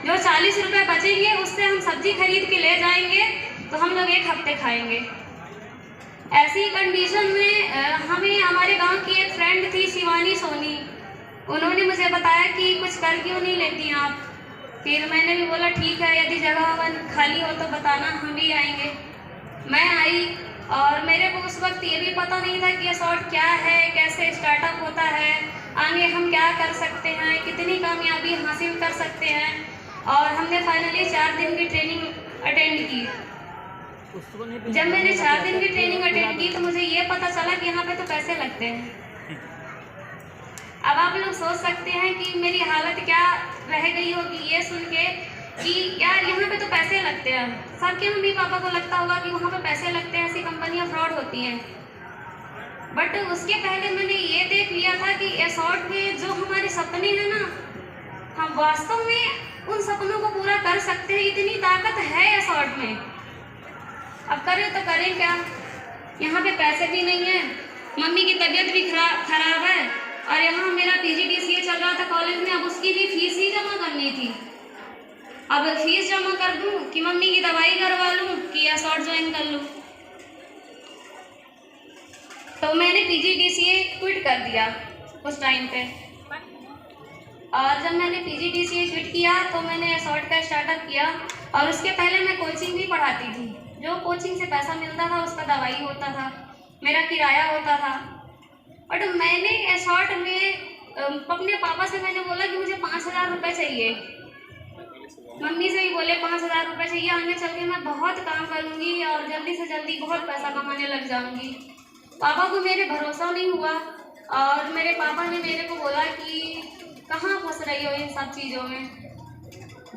जो 40 रुपये बचेंगे उससे हम सब्जी खरीद के ले जाएंगे तो हम लोग 1 हफ्ते खाएंगे। ऐसी कंडीशन में हमें हमारे गांव की एक फ्रेंड थी शिवानी सोनी, उन्होंने मुझे बताया कि कुछ कर क्यों नहीं लेती आप। फिर मैंने भी बोला ठीक है, यदि जगह खाली हो तो बताना, हम भी आएंगे। मैं आई और मेरे को उस वक्त ये भी पता नहीं था कि असॉर्ट क्या है, कैसे स्टार्टअप होता है, आगे हम क्या कर सकते हैं, कितनी कामयाबी हासिल कर सकते हैं। और हमने फाइनली 4 दिन की ट्रेनिंग अटेंड की। जब मैंने 4 दिन की ट्रेनिंग अटेंड की तो मुझे ये पता चला कि यहाँ पे तो पैसे लगते हैं। अब आप लोग सोच सकते हैं कि मेरी हालत क्या रह गई होगी ये सुन के कि यार यहाँ पे तो पैसे लगते हैं। सबके मम्मी पापा को लगता होगा कि वहाँ पे पैसे लगते हैं, ऐसी कंपनियाँ फ्रॉड होती हैं। बट उसके पहले मैंने ये देख लिया था कि असॉर्ट में जो हमारे सपने हैं ना, हम वास्तव में उन सपनों को पूरा कर सकते हैं। इतनी ताकत है असॉर्ट में। अब करें तो करें क्या, यहाँ पे पैसे भी नहीं है, मम्मी की तबीयत भी खराब है और यहाँ मेरा PGDCA चल रहा था कॉलेज में। अब उसकी भी फीस ही जमा करनी थी। अब फीस जमा कर दूँ कि मम्मी की दवाई करवा लूँ कि असॉर्ट ज्वाइन कर लूँ। तो मैंने PGDCA क्विट कर दिया उस टाइम पे। और जब मैंने PGDCA क्विट किया तो मैंने असॉर्ट का स्टार्टअप किया। और उसके पहले मैं कोचिंग भी पढ़ाती थी। जो कोचिंग से पैसा मिलता था उसका दवाई होता था, मेरा किराया होता था। बट मैंने असॉर्ट में अपने पापा से मैंने बोला कि मुझे 5,000 रुपये चाहिए। मम्मी से भी बोले 5,000 रुपये चाहिए, आगे चल के मैं बहुत काम करूँगी और जल्दी से जल्दी बहुत पैसा कमाने लग जाऊँगी। पापा को मेरे भरोसा नहीं हुआ और मेरे पापा ने मेरे को बोला कि कहाँ फंस रही हो इन सब चीज़ों में।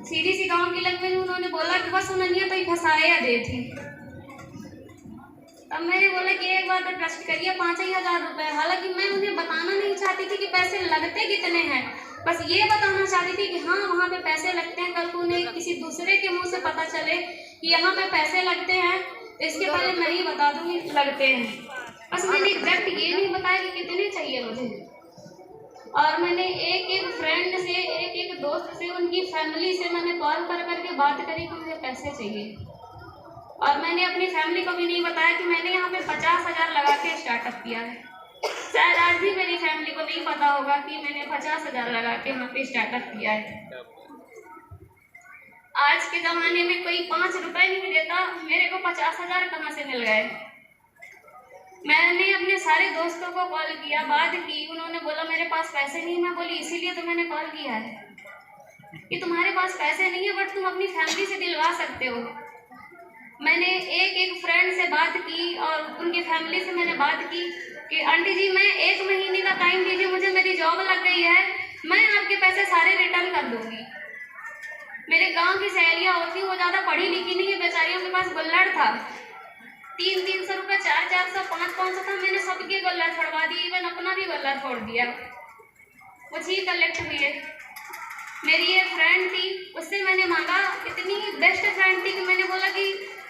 सीधी सी गाँव की लैंग्वेज में उन्होंने बोला कि बस उन्होंने तो ही फंसाए या दे थी। अब मैंने बोला कि एक बार तो ट्रस्ट करिए, 5,000 रुपये। हालांकि मैं उन्हें बताना नहीं चाहती थी कि पैसे लगते कितने हैं, बस ये बताना चाहती थी कि हाँ वहाँ पे पैसे लगते हैं। कल को उन्हें किसी दूसरे के मुंह से पता चले कि यहाँ पे पैसे लगते हैं तो इसके पहले मैं ही बता दूँगी लगते हैं। बस मैंने एग्जैक्ट ये नहीं बताया कि कितने चाहिए मुझे। और मैंने एक फ्रेंड से, एक दोस्त से, उनकी फैमिली से मैंने कॉल कर करके बात करी कि मुझे पैसे चाहिए। और मैंने अपनी फैमिली को भी नहीं बताया कि मैंने यहाँ पे 50,000 लगा के स्टार्टअप किया है। शायद आज भी मेरी फैमिली को नहीं पता होगा कि मैंने 50,000 लगा के यहाँ पे स्टार्टअप किया है। आज के ज़माने में कोई 5 रुपये नहीं देता, मेरे को 50,000 कहाँ से मिल गए। मैंने अपने सारे दोस्तों को कॉल किया, बात की, उन्होंने बोला मेरे पास पैसे नहीं। मैं बोली इसीलिए तो मैंने कॉल किया है कि तुम्हारे पास पैसे नहीं है बट तुम अपनी फैमिली से दिलवा सकते हो। मैंने एक फ्रेंड से बात की और उनकी फैमिली से मैंने बात की कि आंटी जी मैं 1 महीने का टाइम दीजिए, मुझे मेरी जॉब लग गई है, मैं आपके पैसे सारे रिटर्न कर दूँगी। मेरे गाँव की सहेलियाँ होती, वो ज़्यादा पढ़ी लिखी नहीं है, बेचारियों के पास गुल्लड़ था, 300-300 रुपये, 400-400, 500-500 था। मैंने सबके गल्ला छोड़वा दी, इवन अपना भी गल्ला छोड़ दिया। कुछ ही कलेक्ट हुए। मेरी एक फ्रेंड थी, उससे मैंने मांगा, इतनी बेस्ट फ्रेंड थी कि मैंने बोला कि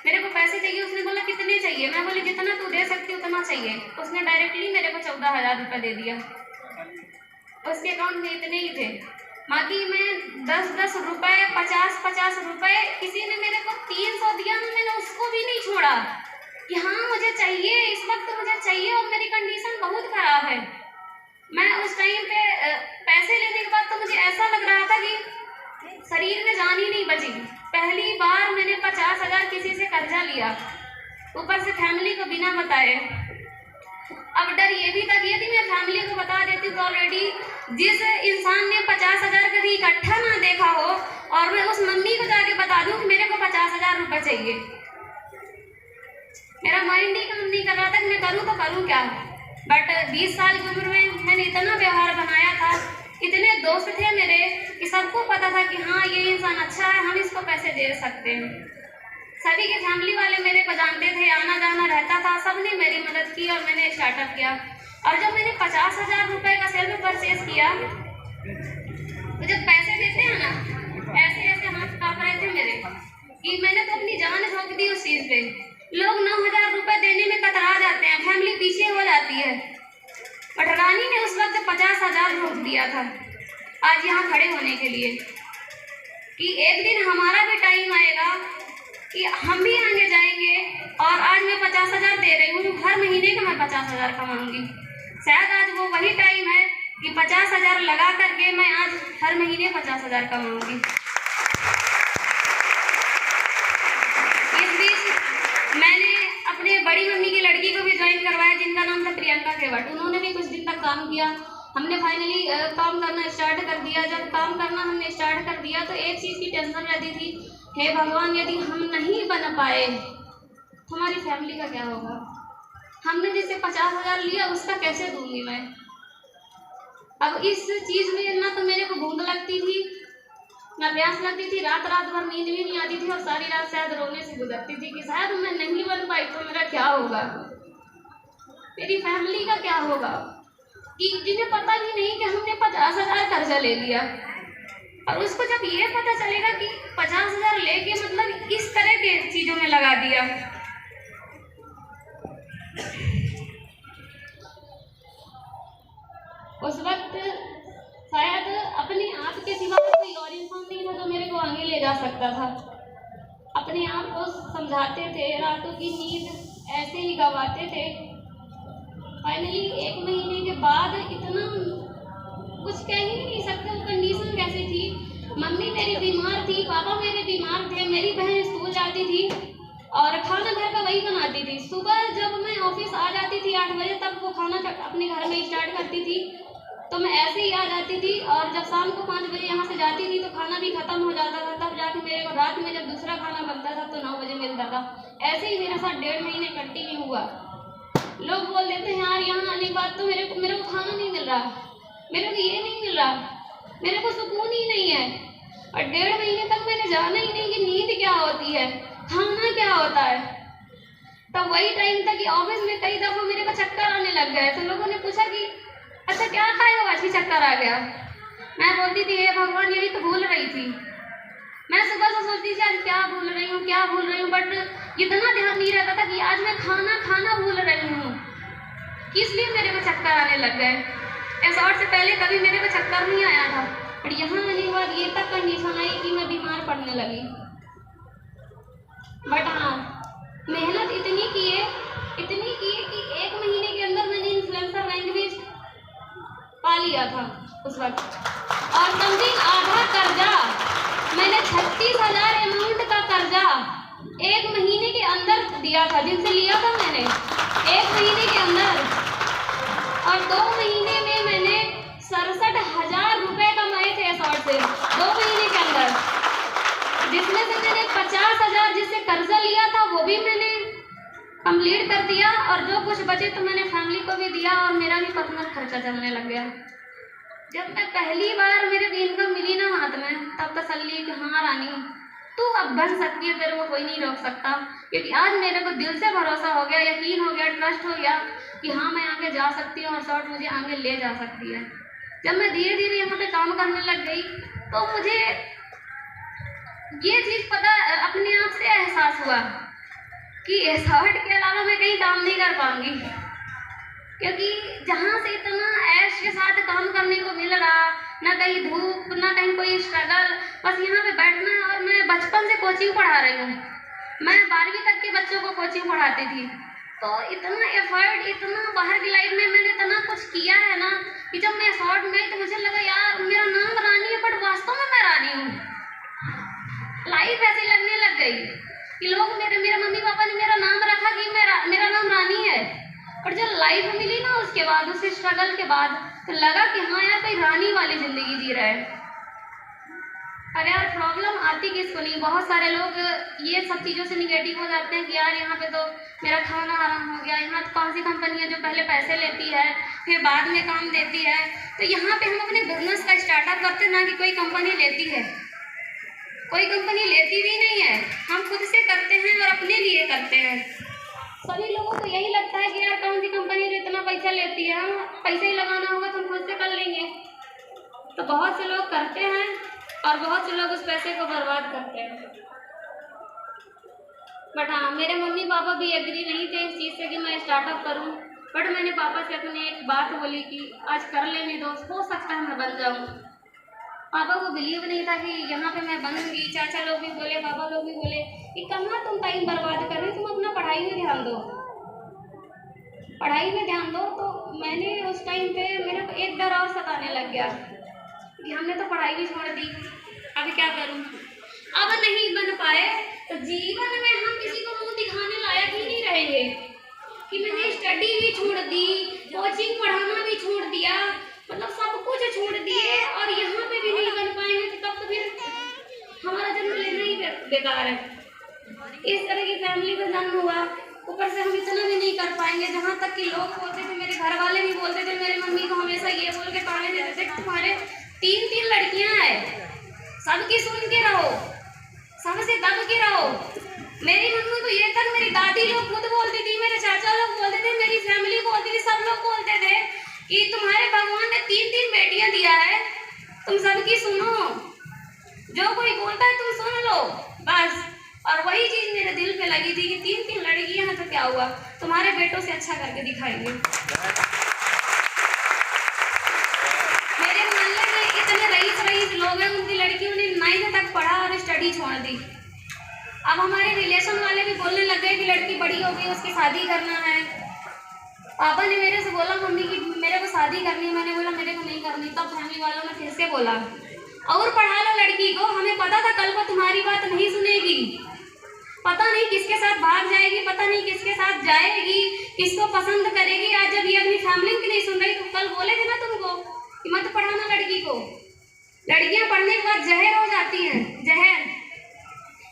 मेरे को पैसे चाहिए। उसने बोला कितने चाहिए? मैं बोली जितना तू दे सकती उतना चाहिए। उसने डायरेक्टली मेरे को 14,000 रुपये दे दिया। उसके अकाउंट में इतने ही थे। बाकी मैं 10-10 रुपये, 50-50 रुपये, किसी ने मेरे को 300 दिया ना, मैंने उसको भी नहीं छोड़ा कि हाँ मुझे चाहिए, इस वक्त मुझे चाहिए और मेरी कंडीशन बहुत ख़राब है। मैं उस टाइम पे पैसे लेने के बाद तो मुझे ऐसा लग रहा था कि शरीर में जान ही नहीं बची। पहली बार मैंने 50,000 किसी से कर्जा लिया, ऊपर से फैमिली को बिना बताए। अब डर ये भी था कि यदि मैं फैमिली को बता देती तो ऑलरेडी जिस इंसान ने 50,000 कभी इकट्ठा ना देखा हो और मैं उस मम्मी को जाके बता दूं कि मेरे को 50,000 रुपये चाहिए, मेरा माइंड ही काम नहीं कर रहा था कि मैं करूँ तो करूँ क्या। बट 20 साल की उम्र में मैंने इतना व्यवहार बनाया था, इतने दोस्त थे मेरे कि सबको पता था कि हाँ ये इंसान अच्छा है, हम इसको पैसे दे सकते हैं। सभी के फैमिली वाले मेरे को जानते थे, आना जाना रहता था, सबने मेरी मदद की और मैंने स्टार्टअप किया। और जब मैंने 50,000 रुपये का सेल्फ परचेज किया तो जब पैसे देते हैं ना, ऐसे ऐसे हाथ काँप रहे थे मेरे कि मैंने तो अपनी जान झोंक दी उस चीज़ पे। लोग 9,000 रुपये देने में कतरा जाते हैं, फैमिली पीछे हो जाती है, बट रानी ने उस वक्त 50,000 रोक दिया था आज यहाँ खड़े होने के लिए कि एक दिन हमारा भी टाइम आएगा कि हम भी आगे जाएंगे। और आज मैं 50,000 दे रही हूँ, हर महीने का मैं 50,000 कमाऊंगी। शायद आज वो वही टाइम है कि 50,000 लगा करके मैं आज हर महीने 50,000 कमाऊंगी। इस बीच मैंने अपने बड़ी मम्मी की लड़की को भी ज्वाइन करवाया, जिनका नाम था प्रियंका केवट। उन्होंने भी कुछ दिन तक काम किया। हमने फाइनली काम करना स्टार्ट कर दिया। जब काम करना हमने स्टार्ट कर दिया तो एक चीज़ की टेंशन रहती थी, हे भगवान, यदि हम नहीं बन पाए तो हमारी फैमिली का क्या होगा। हमने जिससे 50,000 लिया उसका कैसे दूंगी मैं। अब इस चीज़ में ना तो मेरे को भूख लगती थी, ना प्यास लगती थी, रात भर नींद भी नहीं आती थी और सारी रात शायद रोने से गुजरती थी कि शायद मैं नहीं बन पाई तो मेरा क्या होगा, मेरी फैमिली का क्या होगा। कि जिन्हें पता भी नहीं कि हमने 50,000 कर्जा ले लिया, और उसको जब ये पता चलेगा कि 50,000 लेके मतलब इस तरह के चीज़ों में लगा दिया। उस वक्त शायद अपने आप के सिवा कोई और इंसान नहीं था जो मेरे को आगे ले जा सकता था। अपने आप को समझाते थे, रातों की नींद ऐसे ही गवाते थे। फाइनली 1 महीने के बाद इतना कुछ कह ही नहीं सकते वो कंडीशन कैसी थी। मम्मी मेरी बीमार थी, पापा मेरे बीमार थे, मेरी बहन स्कूल जाती थी और खाना घर का वही बनाती थी। सुबह जब मैं ऑफिस आ जाती थी 8 बजे, तब वो खाना अपने घर में स्टार्ट करती थी, तो मैं ऐसे ही आ जाती थी। और जब शाम को 5 बजे यहाँ से जाती थी तो खाना भी खत्म हो जाता था। तब जाके मेरे को रात में जब दूसरा खाना बनता था तो 9 बजे मिलता था। ऐसे ही मेरे साथ 1.5 महीने कंटिन्यू हुआ। लोग बोल देते हैं यार यहाँ आने के बाद तो मेरे को खाना नहीं मिल रहा, मेरे को ये नहीं मिल रहा, मेरे को सुकून ही नहीं है। और 1.5 महीने तक मैंने जाना ही नहीं कि नींद क्या होती है, खाना क्या होता है। तब वही टाइम था कि ऑफिस में कई दफ़ा मेरे को चक्कर आने लग गए। तो लोगों ने पूछा कि अच्छा क्या खाए हो आज कि चक्कर आ गया। मैं बोलती थी हे भगवान, यही तो भूल रही थी। मैं सुबह से सोचती थी आज क्या भूल रही हूँ, क्या भूल रही हूँ, बट इतना ध्यान नहीं रहता था कि आज मैं खाना भूल रही हूँ, किस लिए मेरे को चक्कर आने लग गए। एसॉर्ट से पहले कभी मेरे को चक्कर नहीं आया था, पर यहाँ आने के बाद ये तक कंडीशन आई कि मैं बीमार पड़ने लगी। बट हाँ, मेहनत इतनी किए कि 1 महीने के अंदर मैंने इन्फ्लुएंसर रैंक भी पा लिया था उस वक्त। और समथिंग आधा कर्जा मैंने 36,000 अमाउंट का कर्जा 1 महीने के अंदर दिया था, जिनसे लिया था मैंने 1 महीने के अंदर। और 2 महीने में मैंने 67,000 रुपये कमाए थे एसॉर्ट से 2 महीने के अंदर, जिसमें से मैंने 50,000 जिससे कर्जा लिया था वो भी मैंने कंप्लीट कर दिया, और जो कुछ बचे तो मैंने फैमिली को भी दिया और मेरा भी पर्सनल खर्चा चलने लग गया। जब मैं पहली बार मेरे को इनकम मिली ना हाथ में, तब तसल्ली कि हाँ रानी तू अब बन सकती है, तेरे को कोई नहीं रोक सकता। क्योंकि आज मेरे को दिल से भरोसा हो गया, यकीन हो गया, ट्रस्ट हो गया कि हाँ मैं आगे जा सकती हूँ और शॉर्ट मुझे आगे ले जा सकती है। जब मैं धीरे धीरे यहाँ पे काम करने लग गई तो मुझे ये चीज़ पता अपने आप से एहसास हुआ कि शॉर्ट के अलावा मैं कहीं काम नहीं कर पाऊंगी। क्योंकि जहाँ से इतना ऐश के साथ काम करने को मिल रहा, ना कहीं धूप ना कहीं कोई स्ट्रगल, बस यहाँ पे बैठना है। और मैं बचपन से कोचिंग पढ़ा रही हूँ, मैं 12वीं तक के बच्चों को कोचिंग पढ़ाती थी। तो इतना एफर्ट, इतना बाहर की लाइफ में मैंने इतना कुछ किया है ना कि जब मैं शॉर्ट में तो मुझे लगा यार मेरा नाम रानी है, बट वास्तव में मैं रानी हूँ। लाइफ ऐसी लगने लग गई कि लोग मेरे मम्मी पापा ने मेरा नाम रखा कि मेरा नाम रानी है, और जब लाइफ मिली ना उसके बाद, उस स्ट्रगल के बाद, तो लगा कि हाँ यार कोई रानी वाली ज़िंदगी जी रहा है। अरे यार प्रॉब्लम आती किसको नहीं। बहुत सारे लोग ये सब चीज़ों से निगेटिव हो जाते हैं कि यार यहाँ पे तो मेरा खाना हराम हो गया, यहाँ तो कौन सी कंपनी है जो पहले पैसे लेती है फिर बाद में काम देती है। तो यहाँ पे हम अपने बिजनेस का स्टार्टअप करते ना कि कोई कंपनी लेती है, कोई कंपनी लेती भी नहीं है, हम खुद से करते हैं और अपने लिए करते हैं। सभी लोगों को यही लगता है कि यार कौन सी कंपनी जो इतना पैसा लेती है, हम पैसा ही लगाना होगा तो हम खुद से कर लेंगे। तो बहुत से लोग करते हैं और बहुत से लोग उस पैसे को बर्बाद करते हैं। बट हाँ, मेरे मम्मी पापा भी एग्री नहीं थे इस चीज़ से कि मैं स्टार्टअप करूं। बट मैंने पापा से अपने एक बात बोली कि आज कर लेने दो, हो सकता है मैं बन जाऊं। पापा को बिलीव नहीं था कि यहाँ पे मैं बनूंगी। चाचा लोग भी बोले, पापा लोग भी बोले कि कहाँ तुम टाइम बर्बाद कर रहे हो, तुम अपना पढ़ाई में ध्यान दो, पढ़ाई में ध्यान दो। तो मैंने उस टाइम पे मेरे को एक डर और सताने लग गया कि हमने तो पढ़ाई भी छोड़ दी, अभी क्या करूँ। अब नहीं बन पाए तो जीवन में हम किसी को मुंह दिखाने लायक ही नहीं रहेंगे कि मैंने स्टडी भी छोड़ दी, कोचिंग पढ़ाना भी छोड़ दिया, मतलब सब कुछ छोड़ दिए और यहाँ पे भी नहीं बन पाएंगे तो तब तो फिर हमारा जन्म लेना ही बेकार है। इस तरह की फैमिली में जन्म हुआ, ऊपर से हम इतना भी नहीं कर पाएंगे। जहाँ तक कि लोग बोलते थे, मेरे घर वाले भी बोलते थे, मेरी मम्मी को हमेशा ये बोल के ताने देते थे, तुम्हारे 3 लड़कियां हैं, सबकी सुन के रहो, सबसे दब के रहो। मेरी मम्मी को ये तक मेरी दादी लोग खुद बोलती थी, मेरे चाचा लोग बोलते थे, मेरी फैमिली बोलती थी, सब लोग बोलते थे कि तुम्हारे भगवान ने 3 बेटियां दिया है, तुम सबकी सुनो, जो कोई बोलता है तुम सुन लो बस। और वही चीज मेरे दिल पे लगी थी कि 3 लड़कियां हैं तो क्या हुआ, तुम्हारे बेटों से अच्छा करके दिखाएंगे। मेरे मोहल्ले में इतने रईस लोग हैं, उनकी लड़कियों ने 9th तक पढ़ा और स्टडी छोड़ दी। अब हमारे रिलेशन वाले भी बोलने लग गए कि लड़की बड़ी हो गई, उसकी शादी करना है। पापा ने मेरे से बोला मम्मी की मेरे को शादी करनी है, मैंने बोला मेरे को नहीं करनी। तब फैमिली वालों ने फिर से बोला और पढ़ा लो लड़की को, हमें पता था कल को तुम्हारी बात नहीं सुनेगी, पता नहीं किसके साथ भाग जाएगी, पता नहीं किसके साथ जाएगी, किसको पसंद करेगी। आज जब ये अपनी फैमिली की नहीं सुन रही तो कल बोले थे ना तुमको कि मत पढ़ाना लड़की को। लड़कियां पढ़ने के बाद जहर हो जाती हैं, जहर।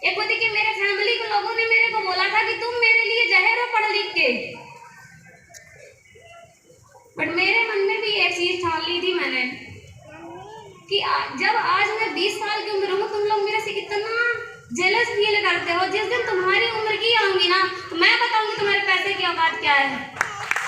एक होती कि मेरे फैमिली के लोगों ने मेरे को बोला था कि तुम मेरे लिए जहर हो पढ़ लिख के, बट मेरे मन में भी एक चीज ठान ली थी मैंने कि जब आज मैं 20 साल की उम्र हूँ, तुम लोग मेरे से इतना जेलस फील करते हो, जिस दिन तुम्हारी उम्र की आऊंगी ना तो मैं बताऊंगी तुम्हारे पैसे की औकात क्या है।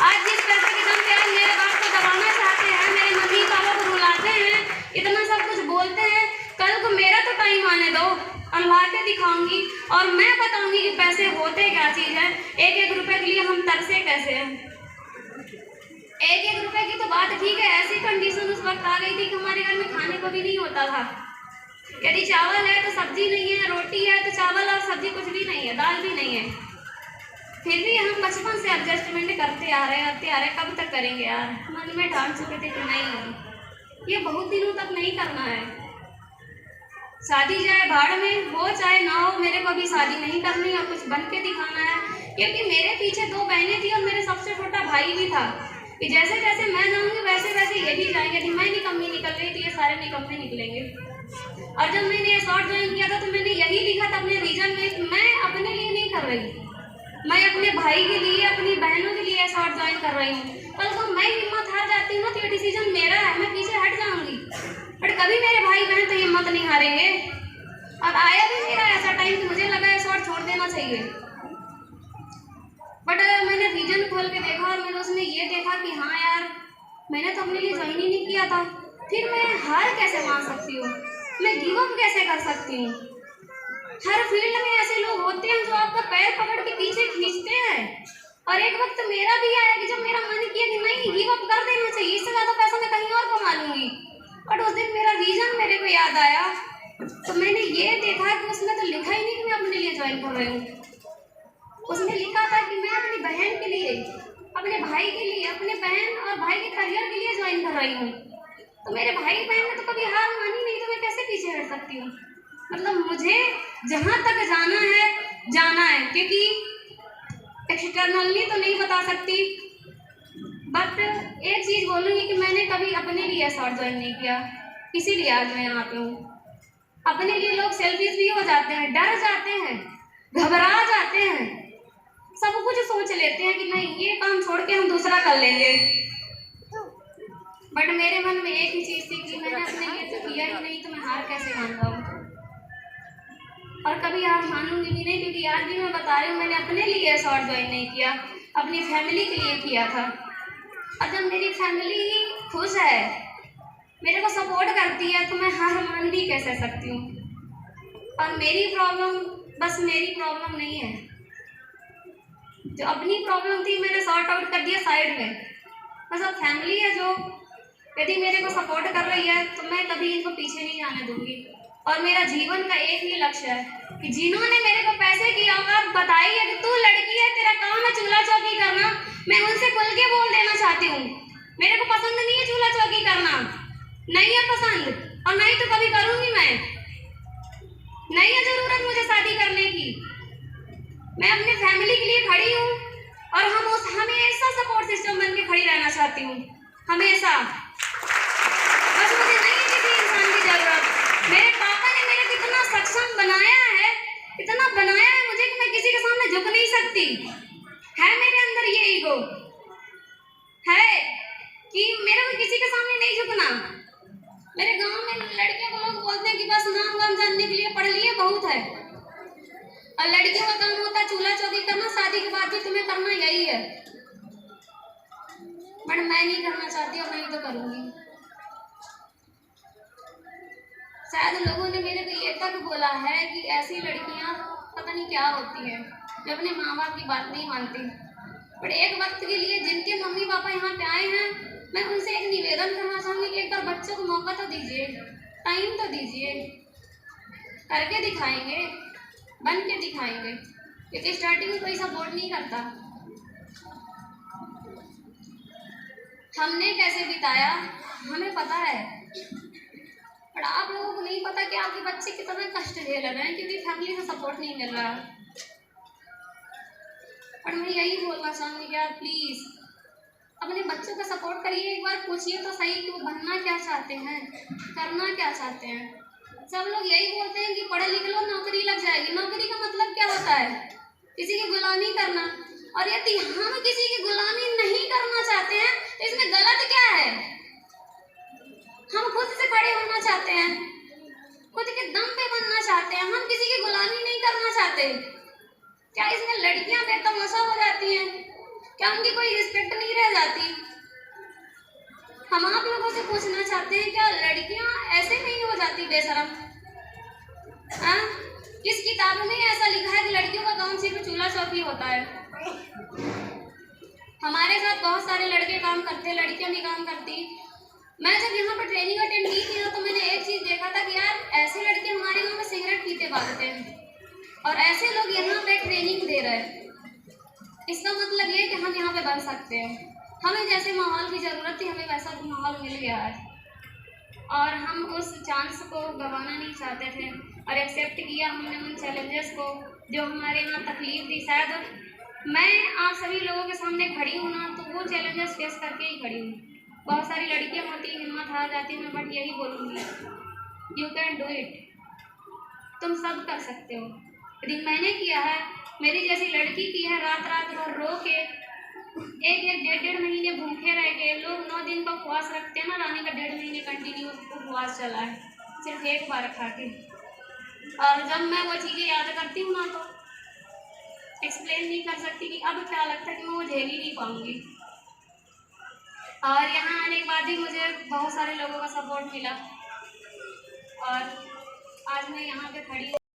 आज जिस पैसे के दम पे आज मेरे बाप को दबाना चाहते हैं, मेरे मम्मी पापा को रुलाते हैं, इतना सब कुछ बोलते हैं, कल को मेरा तो टाइम आने दो और ला के दिखाऊंगी और मैं बताऊंगी कि पैसे होते क्या चीज है। 1-1 रुपए के लिए हम तरसे कैसे हैं। 1-1 रुपए की तो बात ठीक है, ऐसी कंडीशन उस वक्त आ गई थी कि हमारे घर में खाने को भी नहीं होता था। यदि चावल है तो सब्जी नहीं है, रोटी है तो चावल और सब्जी कुछ भी नहीं है, दाल भी नहीं है। फिर भी हम बचपन से एडजस्टमेंट करते आ रहे हैं, कब तक करेंगे यार। मन में ठान चुके थे कि नहीं, ये बहुत दिनों तक नहीं करना है। शादी चाहे भाड़ में हो चाहे ना हो, मेरे को भी शादी नहीं करनी और कुछ बन के दिखाना है। क्योंकि मेरे पीछे 2 बहनें थी और मेरे सबसे छोटा भाई भी था कि जैसे जैसे मैं जाऊंगी वैसे वैसे ये भी जाएंगे। यदि मैं निकम्मी निकल रही तो ये सारे निकम्मे निकलेंगे। और जब मैंने ये शॉर्ट ज्वाइन किया था तो मैंने यही लिखा था अपने रीजन में कि मैं अपने लिए नहीं कर रही, मैं अपने भाई के लिए, अपनी बहनों के लिए शॉर्ट ज्वाइन कर रही हूँ। कल को मैं हिम्मत हार जाती हूँ ना तो ये डिसीजन मेरा है, मैं पीछे हट जाऊंगी, बट कभी मेरे भाई बहन तो हिम्मत नहीं हारेंगे। और आया भी मेरा ऐसा टाइम कि मुझे लगा ये शॉर्ट छोड़ देना चाहिए, बट मैंने रीजन खोल के देखा और मैंने उसमें ये देखा कि हाँ यार, मैंने तो अपने लिए ज्वाइन ही नहीं किया था, फिर मैं हार कैसे मान सकती हूँ, मैं गिव अप कैसे कर सकती हूँ। हर फील्ड में ऐसे लोग होते हैं जो आपका पैर पकड़ के पीछे खींचते हैं। और एक वक्त मेरा भी आया कि जब मेरा मन किया कि नहीं गिव अप कर देना चाहिए, इससे ज़्यादा पैसा मैं कहीं और कमा लूँगी, बट उस दिन मेरा रीजन मेरे को याद आया तो मैंने ये देखा कि उसमें तो लिखा ही नहीं कि मैं अपने लिए ज्वाइन कर रही हूँ। उसमें लिखा था कि मैं अपनी बहन के लिए, अपने भाई के लिए, अपने बहन और भाई के करियर के लिए ज्वाइन कर रही हूँ। तो मेरे भाई बहन ने तो कभी हार मानी नहीं, तो मैं कैसे पीछे हट सकती हूँ। मतलब मुझे जहाँ तक जाना है, क्योंकि एक्सटर्नली तो नहीं बता सकती, बट एक चीज़ बोलूँगी कि मैंने कभी अपने लिए शॉर्ट ज्वाइन नहीं किया, इसीलिए आज मैं यहाँ पे हूँ। अपने लिए लोग सेल्फिश भी हो जाते हैं, डर जाते हैं, घबरा जाते हैं, सब कुछ सोच लेते हैं कि नहीं ये काम छोड़ के हम दूसरा कर लेंगे, बट मेरे मन में एक ही चीज़ थी कि मैंने अपने लिए तो किया ही नहीं तो मैं हार कैसे मान पाऊँ, और कभी हार मानूंगी भी नहीं। क्योंकि आज भी मैं बता रही हूँ, मैंने अपने लिए शॉर्ट ज्वाइन नहीं किया, अपनी फैमिली के लिए किया था। और जब मेरी फैमिली खुश है, मेरे को सपोर्ट करती है, तो मैं हार मान भी कैसे सकती हूँ। और मेरी प्रॉब्लम बस मेरी प्रॉब्लम नहीं है, जो अपनी प्रॉब्लम थी मैंने सॉर्ट आउट कर दिया साइड में, बस अब फैमिली है जो यदि मेरे को सपोर्ट कर रही है तो मैं कभी इनको पीछे नहीं जाने दूंगी। और मेरा जीवन का एक ही लक्ष्य है कि जिन्होंने मेरे को पैसे की औकात बताई है कि तू लड़की है, तेरा काम है चूल्हा चौकी करना, मैं उनसे खुल के बोल देना चाहती हूँ, मेरे को पसंद नहीं है चूल्हा चौकी करना, नहीं है पसंद और नहीं तो कभी करूंगी मैं, नहीं है जरूरत मुझे शादी करने की। मैं अपनी फैमिली के लिए खड़ी हूँ और हमेशा सपोर्ट सिस्टम बन के खड़ी रहना चाहती हूँ, हमेशा। बस मुझे नहीं है किसी इंसान की जरूरत। मेरे पापा ने मेरे को इतना सक्षम बनाया है, इतना बनाया है मुझे कि मैं किसी के सामने झुक नहीं सकती। है मेरे अंदर ये ईगो है कि मेरे को किसी के सामने नहीं झुकना। मेरे गांव में लड़कियों को लोग बोलते हैं कि बस नाम गाम जानने के लिए पढ़ लिए बहुत है, और लड़कियों का काम होता है चूल्हा चौकी करना, शादी के बाद भी तुम्हें करना यही है। बट मैं नहीं करना चाहती और नहीं तो करूंगी। शायद लोगों ने मेरे को ये तक बोला है कि ऐसी लड़कियां पता नहीं क्या होती हैं जो अपने माँ बाप की बात नहीं मानती। पर एक वक्त के लिए जिनके मम्मी पापा यहाँ पे आए हैं, मैं उनसे एक निवेदन करना चाहूँगी कि एक बार बच्चों को मौका तो दीजिए, टाइम तो दीजिए, करके दिखाएंगे, बन के दिखाएंगे, क्योंकि स्टार्टिंग में कोई सपोर्ट नहीं करता। हमने कैसे बिताया हमें पता है, पर आप लोगों को नहीं पता कि आपके बच्चे कितना कष्ट झेल रहे हैं क्योंकि फैमिली से सपोर्ट नहीं मिल रहा। पर मैं यही बोलना चाहूँगी यार, प्लीज़ अपने बच्चों का सपोर्ट करिए। एक बार पूछिए तो सही कि वो बनना क्या चाहते हैं, करना क्या चाहते हैं। सब लोग यही बोलते हैं कि पढ़ लिख लो नौकरी लग जाएगी। नौकरी का मतलब क्या होता है? किसी की गुलामी करना। और यदि हम किसी की गुलामी नहीं करना चाहते हैं तो इसमें गलत क्या है? हम खुद से खड़े होना चाहते हैं, खुद के दम पे बनना चाहते हैं, हम किसी की गुलामी नहीं करना चाहते। क्या इसमें लड़कियां बेतमाशा हो जाती हैं? क्या उनकी कोई रिस्पेक्ट नहीं रह जाती? हम आप लोगों से पूछना चाहते हैं, क्या लड़कियां ऐसे नहीं हो जाती बेशरम? किस किताब में ऐसा लिखा है कि लड़कियों का काम सिर्फ चूल्हा चौकी होता है? हमारे साथ बहुत सारे लड़के काम करते, लड़कियां भी काम करती। मैं जब यहाँ पर ट्रेनिंग अटेंड की थी ना, तो मैंने एक चीज देखा था कि यार ऐसे लड़के हमारे गाँव में सिगरेट पीते भागते हैं और ऐसे लोग यहाँ पे ट्रेनिंग दे रहे हैं। इसका मतलब ये कि हम यहाँ पे बन सकते हैं। हमें जैसे माहौल की जरूरत थी, हमें वैसा माहौल मिल गया है और हम उस चांस को गंवाना नहीं चाहते थे और एक्सेप्ट किया हमने उन चैलेंजेस को जो हमारे यहाँ तकलीफ दी। शायद मैं आप सभी लोगों के सामने खड़ी हूँ ना, तो वो चैलेंजेस फेस करके ही खड़ी हूँ। बहुत सारी लड़कियाँ होती हैं हिम्मत हार जाती हैं, बट यही बोलूँगी, यू कैन डू इट। तुम सब कर सकते हो। यदि मैंने किया है, मेरी जैसी लड़की की है, रात रात भर रो के, एक डेढ़ महीने भूखे रह के, लोग 9 दिन का उपवास रखते हैं ना, रानी का 1.5 महीने कंटिन्यू उपवास चला है सिर्फ एक बार खा के। और जब मैं वो चीज़ें याद करती हूँ ना, तो एक्सप्लेन नहीं कर सकती कि अब क्या लगता है कि मैं वो झेल ही नहीं पाऊँगी। और यहाँ आने के बाद भी मुझे बहुत सारे लोगों का सपोर्ट मिला और आज मैं यहाँ पे खड़ी हूँ।